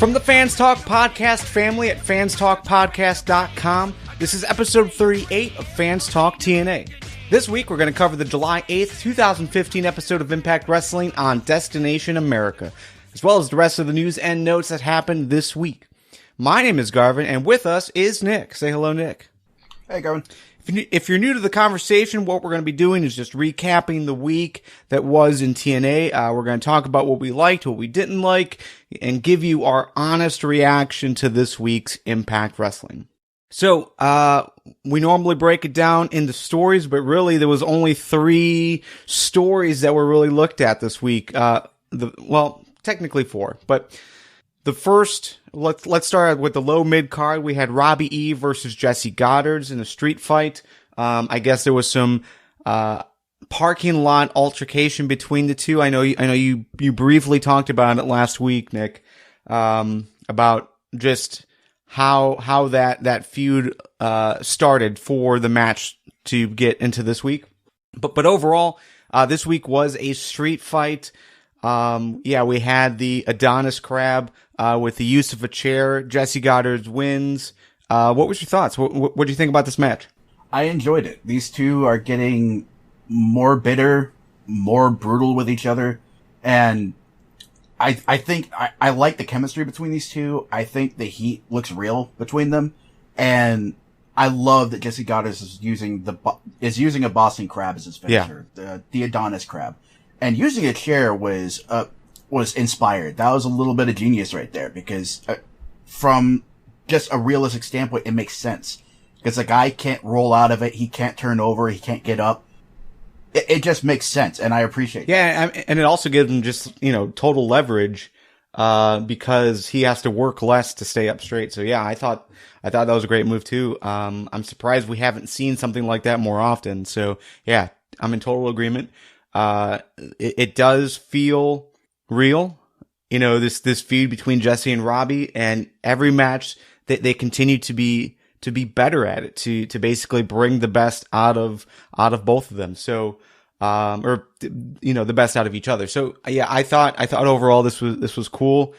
From the Fans Talk Podcast family at fanstalkpodcast.com, this is episode 38 of Fans Talk TNA. This week, we're going to cover the July 8th, 2015 episode of Impact Wrestling on Destination America, as well as the rest of the news and notes that happened this week. My name is Garvin, and with us is Nick. Say hello, Nick. Hey, Garvin. If you're new to the conversation, what we're going to be doing is just recapping the week that was in TNA. We're going to talk about what we liked, what we didn't like, and give you our honest reaction to this week's Impact Wrestling. So, we normally break it down into stories, but really there was only 3 stories that were really looked at this week. Technically 4, but the first, let's start with the low mid card. We had Robbie E versus Jesse Goddard in a street fight. I guess there was some parking lot altercation between the two. I know you briefly talked about it last week, Nick, about just how that feud started for the match to get into this week. But overall, this week was a street fight. We had the Adonis Crab with the use of a chair. Jesse Goddard wins. What was your thoughts? What do you think about this match? I enjoyed it. These two are getting more bitter, more brutal with each other, and I think I like the chemistry between these two. I think the heat looks real between them, and I love that Jesse Goddard is using a Boston Crab as his finisher, the Adonis Crab. And using a chair was inspired. That was a little bit of genius right there, because from just a realistic standpoint, it makes sense. Because the guy can't roll out of it, he can't turn over, he can't get up. It just makes sense, and I appreciate that. Yeah, and it also gives him just, total leverage, because he has to work less to stay up straight. So yeah, I thought that was a great move too. I'm surprised we haven't seen something like that more often. So yeah, I'm in total agreement. It does feel real, this feud between Jesse and Robbie, and every match they continue to be better at it, to basically bring the best out of both of them. So, the best out of each other. So yeah, I thought overall this was cool,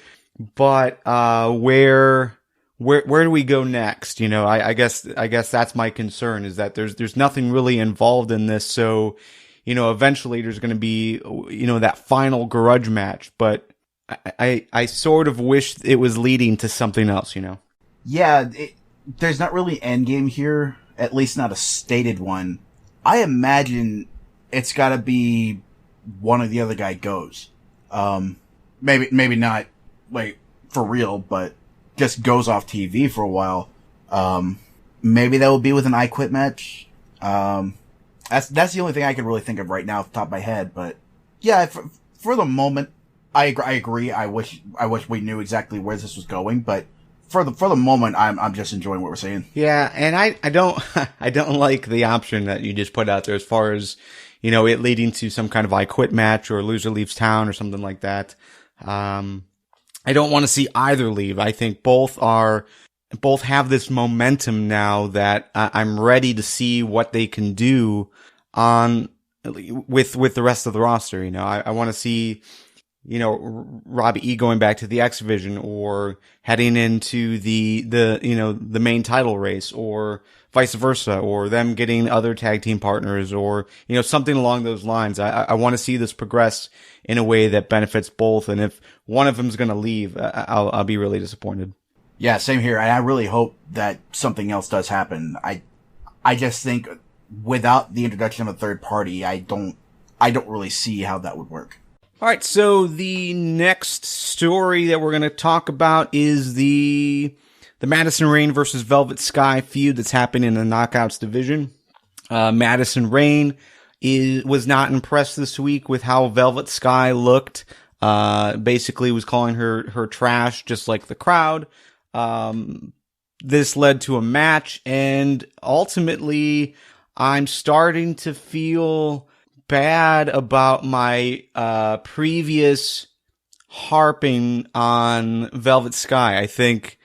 but, where do we go next? I guess that's my concern, is that there's nothing really involved in this. So, eventually there's going to be, that final grudge match, but I sort of wish it was leading to something else, Yeah, there's not really end game here, at least not a stated one. I imagine it's got to be one or the other guy goes. Maybe not like for real, but just goes off TV for a while. Maybe that will be with an I Quit match. That's the only thing I can really think of right now off the top of my head. But yeah, for the moment, I agree. I wish we knew exactly where this was going, but for the moment, I'm just enjoying what we're seeing. Yeah, and I don't I don't like the option that you just put out there as far as, it leading to some kind of I Quit match or loser leaves town or something like that. I don't want to see either leave. I think both have this momentum now that I'm ready to see what they can do with the rest of the roster. I want to see, Robbie E going back to the X Division, or heading into the main title race, or vice versa, or them getting other tag team partners, or, something along those lines. I want to see this progress in a way that benefits both. And if one of them's going to leave, I'll be really disappointed. Yeah, same here. I really hope that something else does happen. I just think without the introduction of a third party, I don't really see how that would work. All right, so the next story that we're going to talk about is the Madison Rayne versus Velvet Sky feud that's happening in the Knockouts division. Madison Rayne was not impressed this week with how Velvet Sky looked. Basically was calling her trash, just like the crowd. This led to a match, and ultimately I'm starting to feel bad about my previous harping on Velvet Sky. I think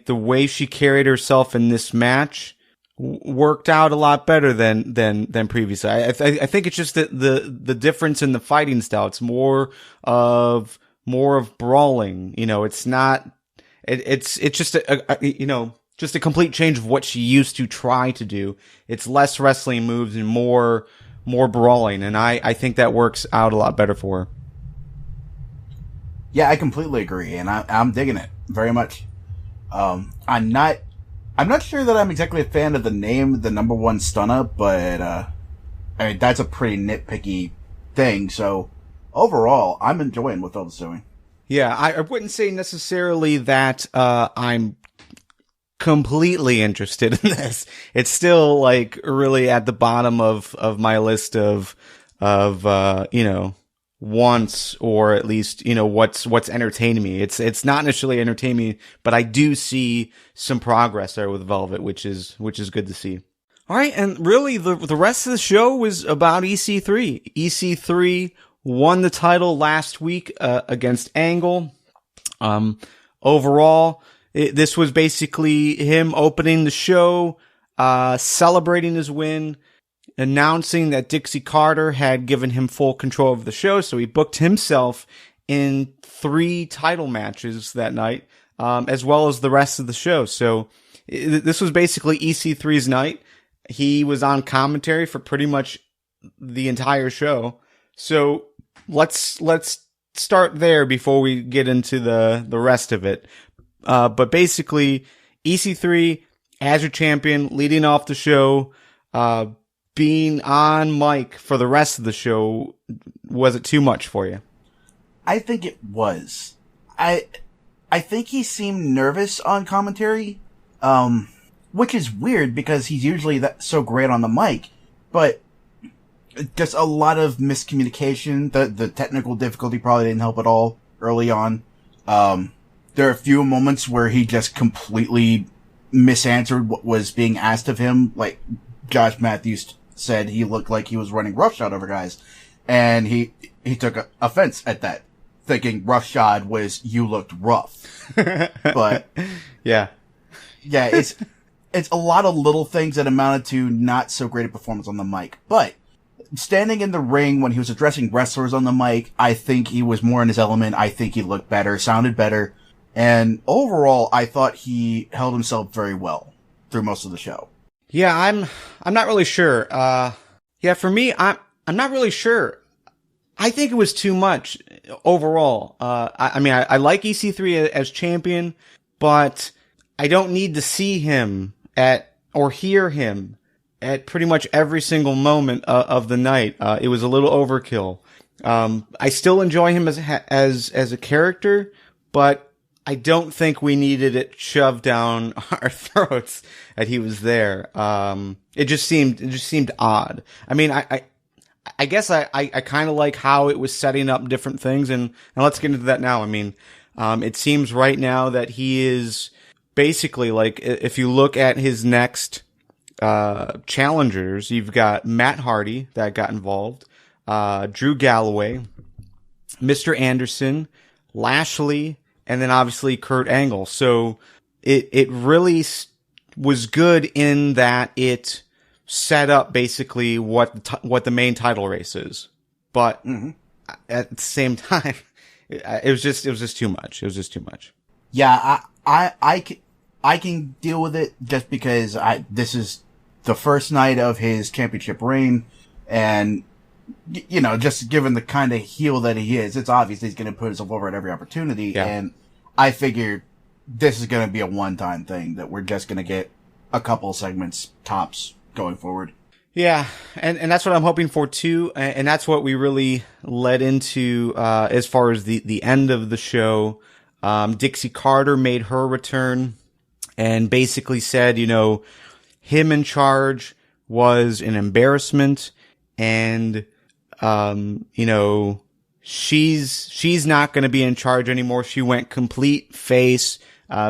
the way she carried herself in this match worked out a lot better than previously. I think it's just that the difference in the fighting style. It's more of brawling. It's not It's just just a complete change of what she used to try to do. It's less wrestling moves and more brawling, and I think that works out a lot better for her. Yeah, I completely agree, and I'm digging it very much. I'm not sure that I'm exactly a fan of the name, the number one stunner, but I mean, that's a pretty nitpicky thing. So overall, I'm enjoying what Phil's doing. Yeah, I wouldn't say necessarily that I'm completely interested in this. It's still like really at the bottom of my list of wants, or at least, what's entertaining me. It's not necessarily entertaining me, but I do see some progress there with Velvet, which is good to see. All right, and really the rest of the show was about EC3. EC3 won the title last week against Angle. Overall, this was basically him opening the show, celebrating his win, announcing that Dixie Carter had given him full control of the show, so he booked himself in 3 title matches that night, as well as the rest of the show. So this was basically EC3's night. He was on commentary for pretty much the entire show. So let's start there before we get into the rest of it. But basically, EC3 as your champion, leading off the show, being on mic for the rest of the show, was it too much for you? I think it was. I think he seemed nervous on commentary, which is weird because he's usually so great on the mic, but just a lot of miscommunication. The technical difficulty probably didn't help at all early on. There are a few moments where he just completely misanswered what was being asked of him. Like Josh Matthews said he looked like he was running roughshod over guys, and he took offense at that, thinking roughshod was you looked rough. But yeah, it's a lot of little things that amounted to not so great a performance on the mic. But standing in the ring when he was addressing wrestlers on the mic, I think he was more in his element. I think he looked better, sounded better. And overall, I thought he held himself very well through most of the show. Yeah, I'm not really sure. For me, I'm not really sure. I think it was too much overall. I like EC3 as champion, but I don't need to see him or hear him at pretty much every single moment of the night. It was a little overkill. I still enjoy him as a character, but I don't think we needed it shoved down our throats that he was there. It just seemed odd. I mean, I guess I kind of like how it was setting up different things, and let's get into that now. I mean, it seems right now that he is basically, like, if you look at his next challengers, you've got Matt Hardy that got involved, Drew Galloway, Mr. Anderson, Lashley, and then obviously Kurt Angle. So it really was good in that it set up basically what the main title race is. But at the same time, it was just too much. It was just too much. Yeah, I can deal with it just because this is the first night of his championship reign, and just given the kind of heel that he is, it's obvious he's going to put himself over at every opportunity. Yeah. And I figured this is going to be a one-time thing, that we're just going to get a couple segments tops going forward. Yeah, and that's what I'm hoping for too, and that's what we really led into as far as the end of the show. Dixie Carter made her return and basically said, him in charge was an embarrassment, and she's not going to be in charge anymore. She went complete face,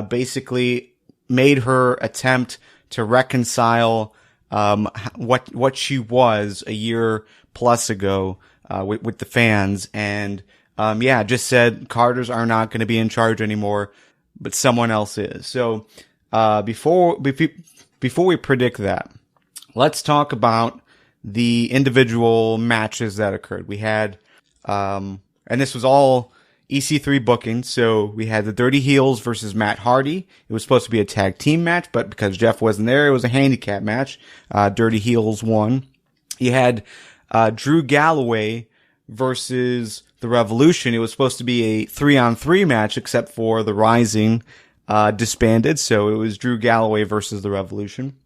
basically made her attempt to reconcile what she was a year plus ago with the fans, and just said Carters are not going to be in charge anymore, but someone else is. So before we predict that, let's talk about the individual matches that occurred. We had and this was all EC3 booking. So we had the Dirty Heels versus Matt Hardy. It was supposed to be a tag team match, but because Jeff wasn't there, it was a handicap match. Dirty Heels won. You had Drew Galloway versus the Revolution. It was supposed to be a 3-on-3 match, except for the Rising disbanded. So it was Drew Galloway versus the Revolution.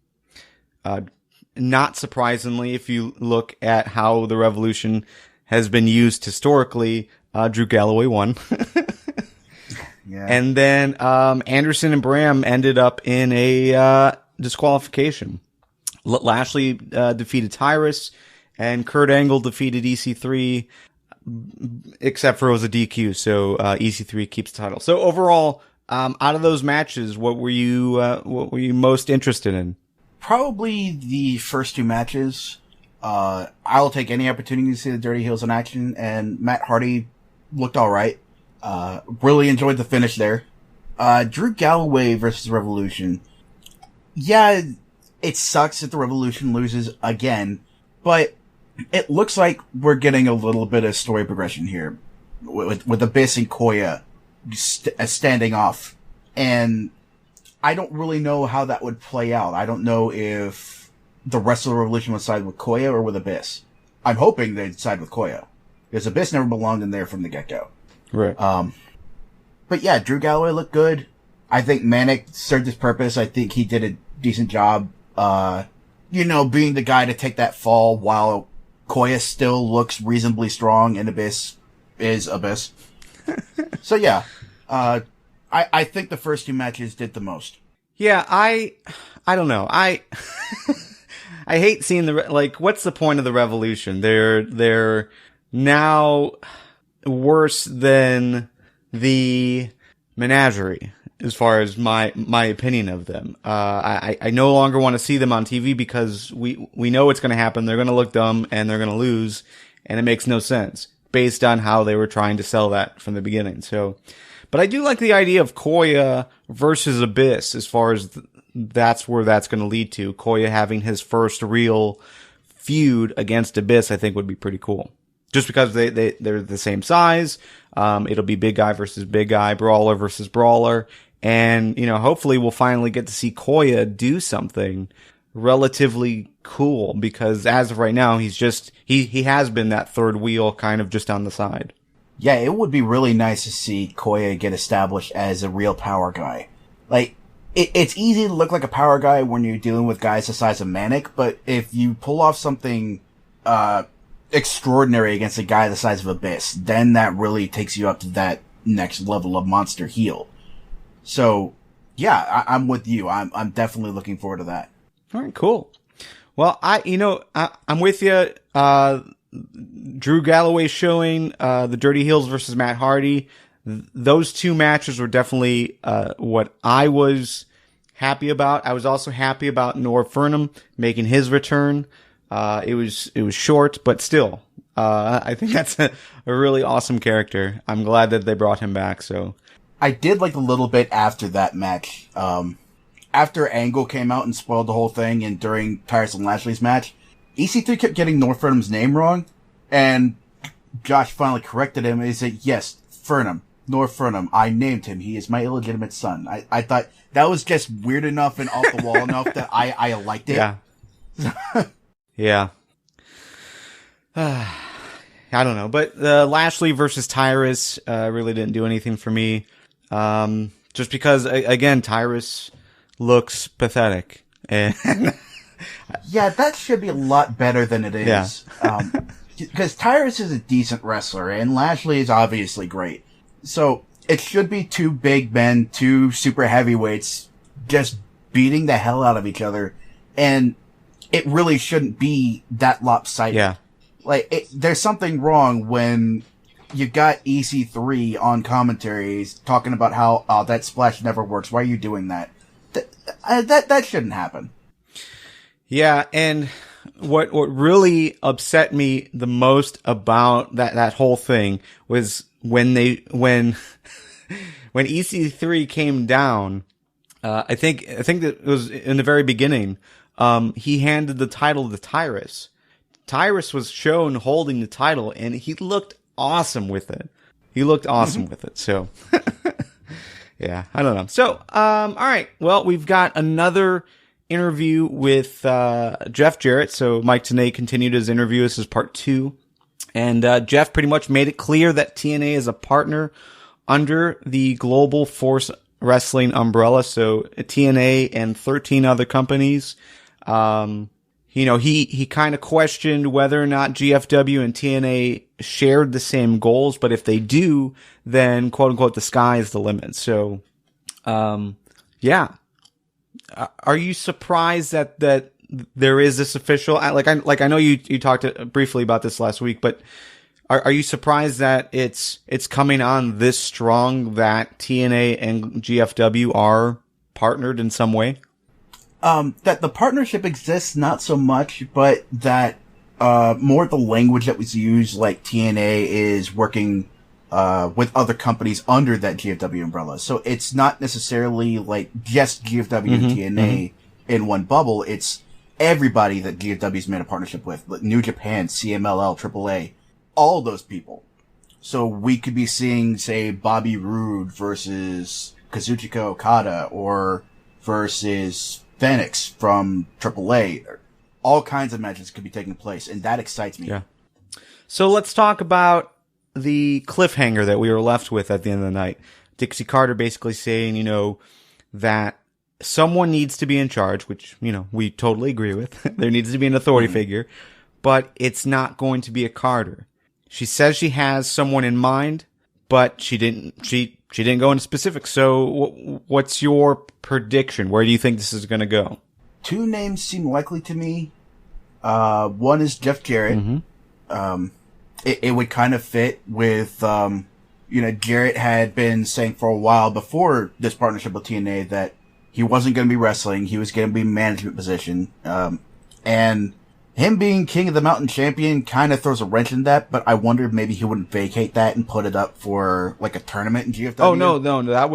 Not surprisingly, if you look at how the Revolution has been used historically, Drew Galloway won. Yeah. And then Anderson and Bram ended up in a disqualification. Lashley defeated Tyrus, and Kurt Angle defeated EC3, except for it was a DQ, so EC3 keeps the title. So overall, out of those matches, what were you most interested in? Probably the first two matches. I'll take any opportunity to see the Dirty Heels in action, and Matt Hardy looked alright. Really enjoyed the finish there. Drew Galloway versus Revolution. Yeah, it sucks that the Revolution loses again, but it looks like we're getting a little bit of story progression here. With Abyss and Koya standing off. And I don't really know how that would play out. I don't know if the rest of the Revolution would side with Koya or with Abyss. I'm hoping they'd side with Koya, because Abyss never belonged in there from the get-go. Right. But yeah, Drew Galloway looked good. I think Manic served his purpose. I think he did a decent job, being the guy to take that fall while Koya still looks reasonably strong and Abyss is Abyss. So yeah, I think the first two matches did the most. Yeah, I don't know. I hate seeing what's the point of the Revolution? They're now worse than the Menagerie, as far as my opinion of them. I no longer want to see them on TV because we know what's going to happen. They're going to look dumb and they're going to lose, and it makes no sense based on how they were trying to sell that from the beginning. So, but I do like the idea of Koya versus Abyss, as far as that's where that's going to lead to. Koya having his first real feud against Abyss, I think would be pretty cool. Just because they're the same size. It'll be big guy versus big guy, brawler versus brawler. And, hopefully we'll finally get to see Koya do something relatively cool, because as of right now, he has been that third wheel kind of just on the side. Yeah, it would be really nice to see Koya get established as a real power guy. Like, it's easy to look like a power guy when you're dealing with guys the size of Manic, but if you pull off something, extraordinary against a guy the size of Abyss, then that really takes you up to that next level of monster heel. So, yeah, I'm with you. I'm definitely looking forward to that. All right, cool. Well, I'm with you. Drew Galloway showing, the Dirty Heels versus Matt Hardy. Those two matches were definitely, what I was happy about. I was also happy about Norv Furnham making his return. It was short, but still, I think that's a really awesome character. I'm glad that they brought him back. So I did like a little bit after that match. After Angle came out and spoiled the whole thing, and during Tyrus and Lashley's match, EC3 kept getting Norv Furnham's name wrong, and Josh finally corrected him and he said, "Yes, Furnham, Norv Furnham. I named him. He is my illegitimate son." I thought that was just weird enough and off the wall enough that I liked it. Yeah. Yeah. I don't know, but Lashley versus Tyrus really didn't do anything for me. Just because, again, Tyrus looks pathetic. And yeah, that should be a lot better than it is. Yeah. Because Tyrus is a decent wrestler, and Lashley is obviously great. So it should be two big men, two super heavyweights, just beating the hell out of each other, and it really shouldn't be that lopsided. Yeah. Like, there's something wrong when you got EC3 on commentaries talking about how, "Oh, that splash never works. Why are you doing that?" That shouldn't happen. Yeah, and what really upset me the most about that whole thing was when EC3 came down. I think that it was in the very beginning. He handed the title to Tyrus. Tyrus was shown holding the title, and he looked awesome with it. He looked awesome with it. So, yeah, I don't know. So, all right. Well, we've got another interview with Jeff Jarrett. So Mike Tenay continued his interview. This is part 2. And Jeff pretty much made it clear that TNA is a partner under the Global Force Wrestling umbrella. So TNA and 13 other companies. He kind of questioned whether or not GFW and TNA shared the same goals, but if they do, then quote unquote, the sky is the limit. So, yeah. Are you surprised that there is this official, I know you talked briefly about this last week, but are you surprised that it's coming on this strong that TNA and GFW are partnered in some way? That the partnership exists, not so much, but that, more the language that was used, like TNA is working, with other companies under that GFW umbrella. So it's not necessarily like just GFW and TNA in one bubble. It's everybody that GFW's made a partnership with, like New Japan, CMLL, AAA, all those people. So we could be seeing, say, Bobby Roode versus Kazuchika Okada or versus Phoenix from AAA. All kinds of matches could be taking place, and that excites me. Yeah. So let's talk about the cliffhanger that we were left with at the end of the night. Dixie Carter basically saying, that someone needs to be in charge, which, we totally agree with. There needs to be an authority figure, but it's not going to be a Carter. She says she has someone in mind, but she didn't go into specifics. So what's your prediction? Where do you think this is going to go? 2 names seem likely to me. One is Jeff Jarrett. It would kind of fit with, Jarrett had been saying for a while before this partnership with TNA that he wasn't going to be wrestling. He was going to be in management position. And him being King of the Mountain champion kind of throws a wrench in that, but I wonder if maybe he wouldn't vacate that and put it up for like a tournament in GFW. Oh, no, that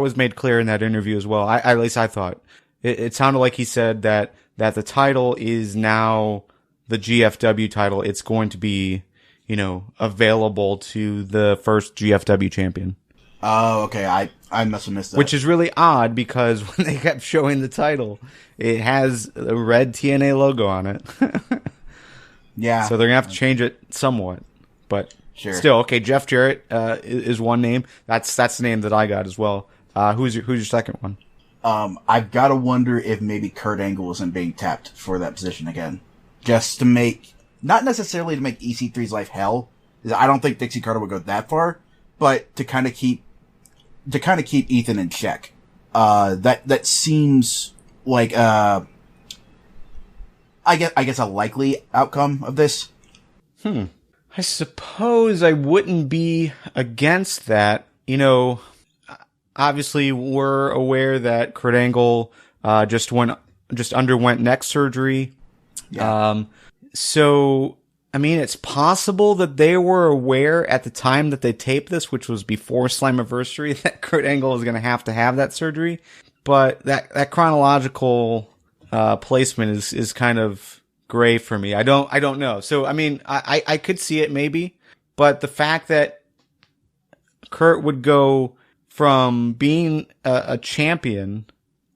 was made clear in that interview as well. At least I thought. It sounded like he said that the title is now the GFW title. It's going to be, available to the first GFW champion. Oh, okay. I must have missed that. Which is really odd because when they kept showing the title, it has a red TNA logo on it. Yeah. So they're going to have to change it somewhat. But sure. Still, okay, Jeff Jarrett is one name. That's the name that I got as well. Who's your second one? I've got to wonder if maybe Kurt Angle isn't being tapped for that position again. Just to make, not necessarily to make EC3's life hell. I don't think Dixie Carter would go that far, but to kind of keep Ethan in check. That seems like, I guess a likely outcome of this. I suppose I wouldn't be against that. Obviously we're aware that Kurt Angle, just underwent neck surgery. Yeah. So, it's possible that they were aware at the time that they taped this, which was before Slammiversary, that Kurt Angle is going to have that surgery. But that chronological, placement is kind of gray for me. I don't know. So, I could see it maybe, but the fact that Kurt would go from being a champion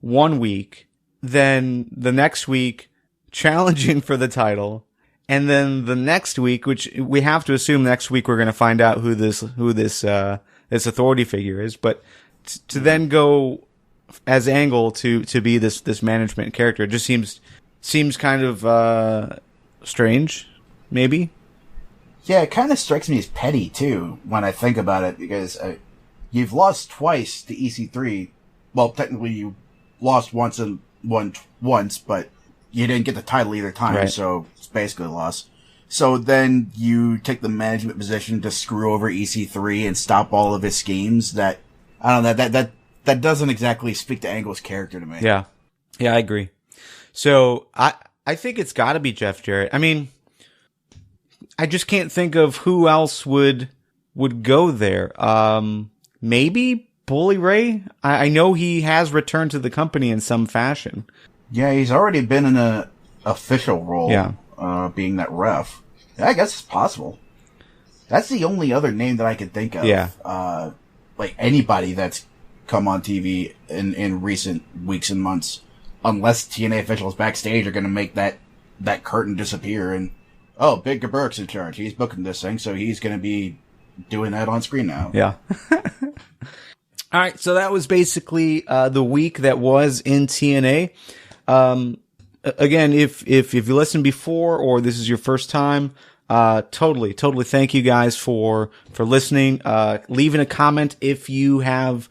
one week, then the next week challenging for the title, and then the next week, which we have to assume next week we're going to find out who this authority figure is, but to then go as Angle to be this management character, it just seems kind of strange, maybe. Yeah, it kind of strikes me as petty too when I think about it, because you've lost twice to EC3. Well, technically you lost once and won once, but you didn't get the title either time, right. So it's basically a loss. So then you take the management position to screw over EC3 and stop all of his schemes. That, I don't know, that doesn't exactly speak to Angle's character to me. Yeah, I agree. So I think it's got to be Jeff Jarrett. I just can't think of who else would go there. Maybe Bully Ray? I know he has returned to the company in some fashion. Yeah, he's already been in a official role. Yeah. Being that ref. Yeah, I guess it's possible. That's the only other name that I could think of. Yeah. Like anybody that's come on TV in recent weeks and months, unless TNA officials backstage are going to make that curtain disappear and, oh, Big Gaburk's in charge. He's booking this thing, so he's going to be doing that on screen now. Yeah. All right, so that was basically the week that was in TNA. Again, if you listened before or this is your first time, totally thank you guys for listening. Leaving a comment if you have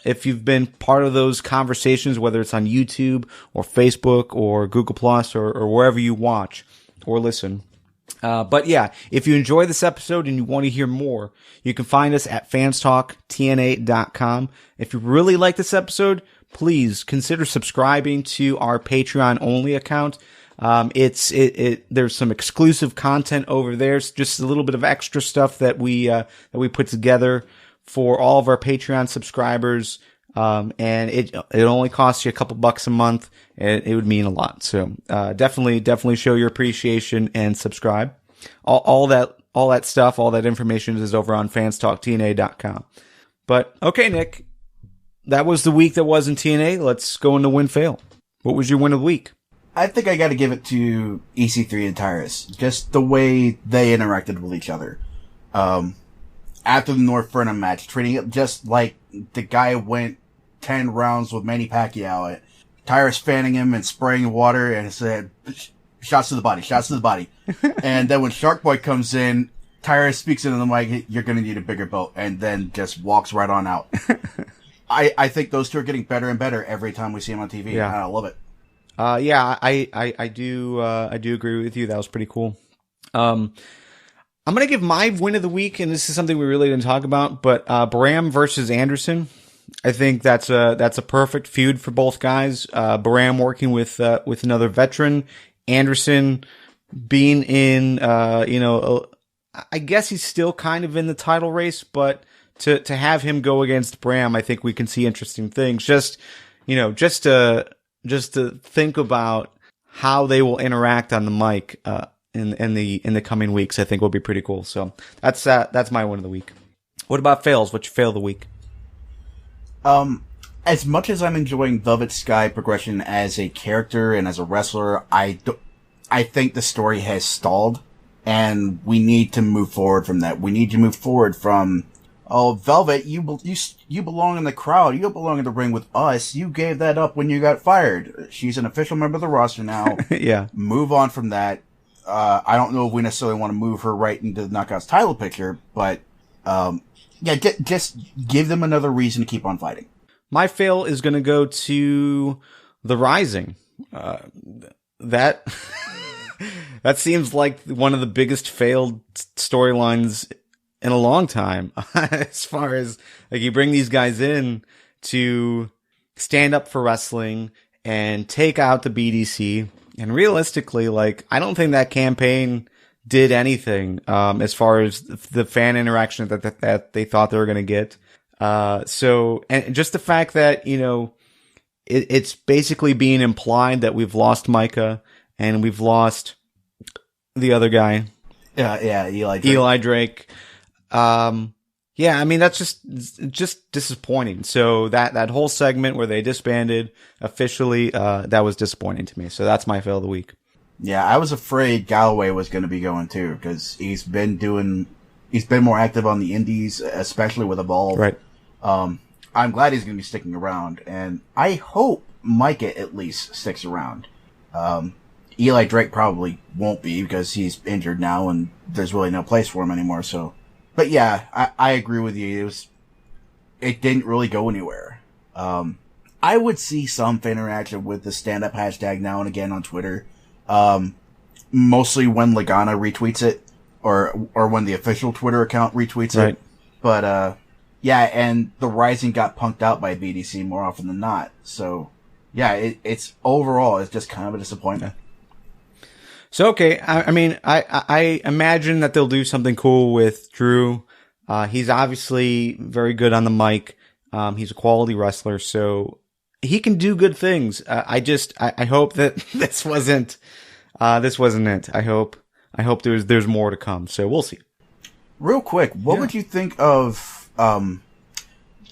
if you've been part of those conversations, whether it's on YouTube or Facebook or Google Plus or wherever you watch or listen. But yeah, if you enjoy this episode and you want to hear more, you can find us at fanstalktna.com. If you really like this episode, please consider subscribing to our Patreon only account. There's some exclusive content over there. It's just a little bit of extra stuff that we put together for all of our Patreon subscribers. And it only costs you a couple bucks a month, and it would mean a lot. So, definitely show your appreciation and subscribe. All that stuff, all that information is over on fanstalktna.com. But, okay, Nick, that was the week that was in TNA. Let's go into win fail. What was your win of the week? I think I got to give it to EC3 and Tyrus. Just the way they interacted with each other. After the North Furnham match, treating it just like the guy went 10 rounds with Manny Pacquiao. Tyrus fanning him and spraying water and said, shots to the body. And then when Shark Boy comes in, Tyrus speaks into the mic, you're going to need a bigger belt, and then just walks right on out. I think those two are getting better and better every time we see them on TV. Yeah. I love it. Yeah, I do agree with you. That was pretty cool. I'm going to give my win of the week, and this is something we really didn't talk about, but Bram versus Anderson. I think that's a perfect feud for both guys. Bram working with another veteran, Anderson being in, I guess he's still kind of in the title race, but to have him go against Bram, I think we can see interesting things. Just to think about how they will interact on the mic, in the coming weeks, I think will be pretty cool. So that's my win of the week. What about fails? What's your fail of the week? As much as I'm enjoying Velvet Sky progression as a character and as a wrestler, I think the story has stalled, and we need to move forward from that. We need to move forward from, oh, Velvet, you belong in the crowd. You belong in the ring with us. You gave that up when you got fired. She's an official member of the roster now. Yeah. Move on from that. I don't know if we necessarily want to move her right into the Knockouts title picture, but, just give them another reason to keep on fighting. My fail is going to go to The Rising. That seems like one of the biggest failed storylines in a long time. As far as, like, you bring these guys in to stand up for wrestling and take out the BDC. And realistically, like, I don't think that campaign did anything, as far as the fan interaction that they thought they were going to get. So, and just the fact that, it's basically being implied that we've lost Micah and we've lost the other guy. Yeah, Eli Drake. Yeah, I mean, that's just disappointing. So that whole segment where they disbanded officially, that was disappointing to me. So that's my fail of the week. Yeah, I was afraid Galloway was going to be going too, because he's been more active on the indies, especially with Evolve. Right. I'm glad he's going to be sticking around, and I hope Micah at least sticks around. Eli Drake probably won't be because he's injured now and there's really no place for him anymore, so. But yeah, I agree with you. It didn't really go anywhere. I would see some fan interaction with the stand-up hashtag now and again on Twitter. Mostly when Lagana retweets it, or when the official Twitter account retweets right. it. But, yeah, and the Rising got punked out by BDC more often than not. So, yeah, it's overall, it's just kind of a disappointment. So, okay, I mean, I imagine that they'll do something cool with Drew. He's obviously very good on the mic. He's a quality wrestler, so he can do good things. I hope that this wasn't it. I hope there's more to come. So we'll see. Real quick, what would you think of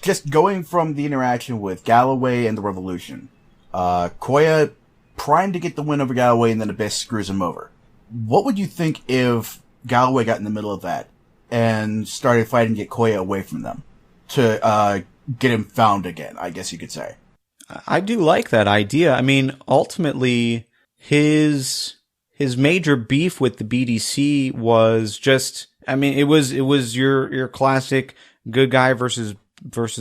just going from the interaction with Galloway and the Revolution? Koya primed to get the win over Galloway, and then Abyss screws him over. What would you think if Galloway got in the middle of that and started fighting to get Koya away from them to get him found again, I guess you could say? I do like that idea. I mean, ultimately, his major beef with the BDC was just, I mean, it was your classic good guy versus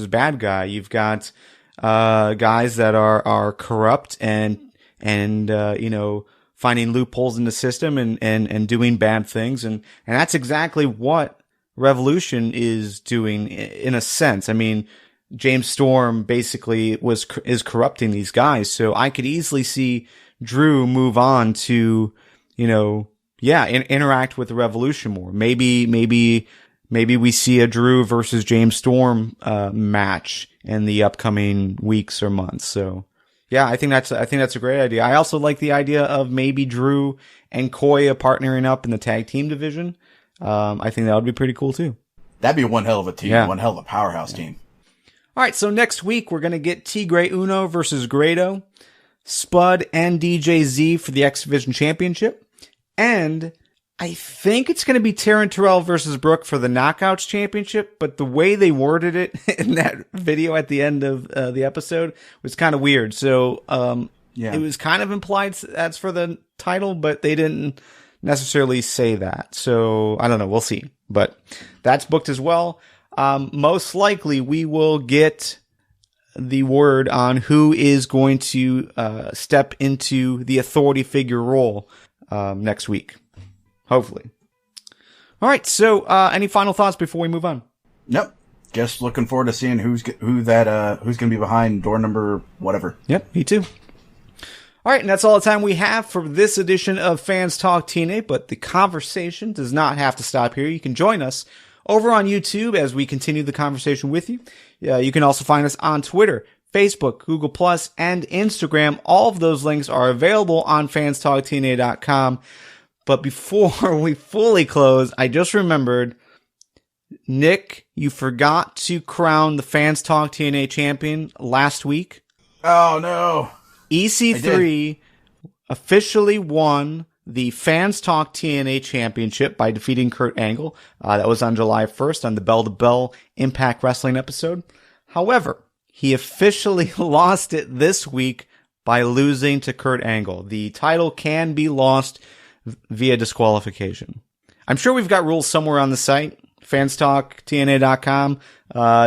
bad guy. You've got guys that are corrupt and finding loopholes in the system and doing bad things, and that's exactly what Revolution is doing in a sense. I mean, James Storm basically is corrupting these guys, so I could easily see Drew move on to, interact with the Revolution more. Maybe we see a Drew versus James Storm match in the upcoming weeks or months. So yeah, I think that's a great idea. I also like the idea of maybe Drew and Koya partnering up in the tag team division. I think that would be pretty cool too. That'd be one hell of a team, one hell of a powerhouse team. All right, so next week we're going to get Tigre Uno versus Grado, Spud and DJ Z for the X Division Championship, and I think it's going to be Taryn Terrell versus Brooke for the Knockouts Championship, but the way they worded it in that video at the end of the episode was kind of weird. So it was kind of implied that's for the title, but they didn't necessarily say that. So I don't know. We'll see. But that's booked as well. Most likely we will get the word on who is going to step into the authority figure role next week. Hopefully. All right. So, any final thoughts before we move on? Nope. Just looking forward to seeing who's going to be behind door number whatever. Yep. Me too. All right. And that's all the time we have for this edition of Fans Talk TNA, but the conversation does not have to stop here. You can join us over on YouTube as we continue the conversation with you. You can also find us on Twitter, Facebook, Google+, and Instagram. All of those links are available on fanstalktna.com. But before we fully close, I just remembered, Nick, you forgot to crown the Fans Talk TNA champion last week. Oh, no. EC3 officially won the Fans Talk TNA championship by defeating Kurt Angle. That was on July 1st on the Bell to Bell Impact Wrestling episode. However, he officially lost it this week by losing to Kurt Angle. The title can be lost via disqualification. I'm sure we've got rules somewhere on the site, fanstalktna.com.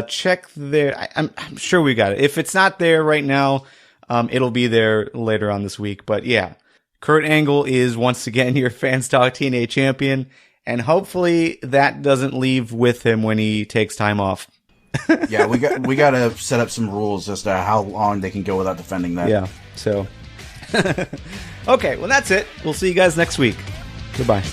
Check there. I'm sure we got it. If it's not there right now, it'll be there later on this week. But yeah, Kurt Angle is once again your Fans Talk TNA champion, and hopefully that doesn't leave with him when he takes time off. Yeah, we got to set up some rules as to how long they can go without defending that. Yeah. So okay, well that's it. We'll see you guys next week. Goodbye.